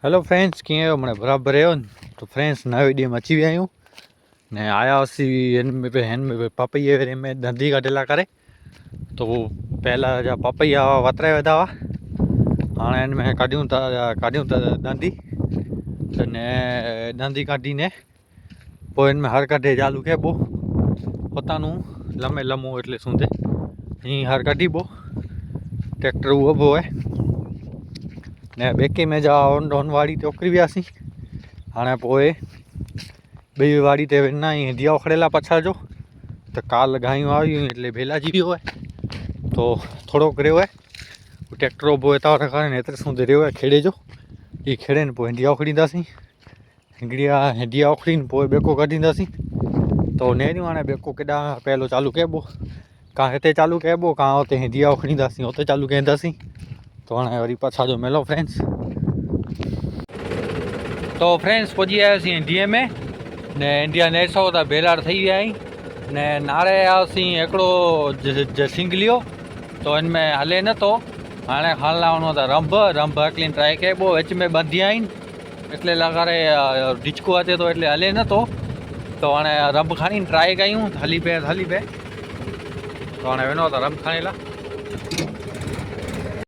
Hello friends कीअं आहियो मन बराबरि आहियो तो फ्रेंड्स नवे ॾींहं में अची विया आहियूं ने आया हुआसीं हिन में पपैये वारे में दंधी कढेला करे तो पहला जा पपैया वतराए वेठा हुआ हाणे हिन में कढियूं था दंधी ने दंधी काढीने पोइ हिन में हर कढे चालू कबो પોતાનું લમે લમો એટલે શું છે અહીં હર કાઢી બો ટ્રેક્ટર ઊભો હોય ને બેકી में जा ઓન વાડી ચોકરી વ્યાસી हाणे पोइ बी वाड़ी ते वेना दिया उखड़ेला पछाड़ो तो काल गायूं आयूं એટલે भेला जी હોય तो થોડોક રહ્યો હોય ટ્રેક્ટર ઊભો હોય તારા કારણે એത്ര સુધી રહ્યો હોય ખેડે જો એ ખેડે ને પોઈ દિયા ઉખડીંદાસી દિયા ઉખડીને પોઈ બેકો કાઢીંદાસી तो नेरियूं हाणे बेको केॾा पहलो चालू कबो का हिते चालू कबो का हुते दिया उखड़ींदासीं हुते चालू कंदासीं तो हाणे वरी पाछा जो मिलो फ्रेंड्स। तो फ्रेंड्स पहुंची आयासीं इंडिया में ने इंडिया नेट सौ था बेलाड़ थी विया आहीं ने नारे आयासीं हिकिड़ो सिंगलियो तो इनमें हले नथो हाणे खण लावणो था रंभ हिकिड़ी ट्राई कबो विच में ॿधी आहिनि એટલે લગારે ડિચકો અચે તો એટલે હલે નથો तो हाणे रंभ खणी ट्राई कयूं हली पे तो हाणे वेनो था रंभ खणेला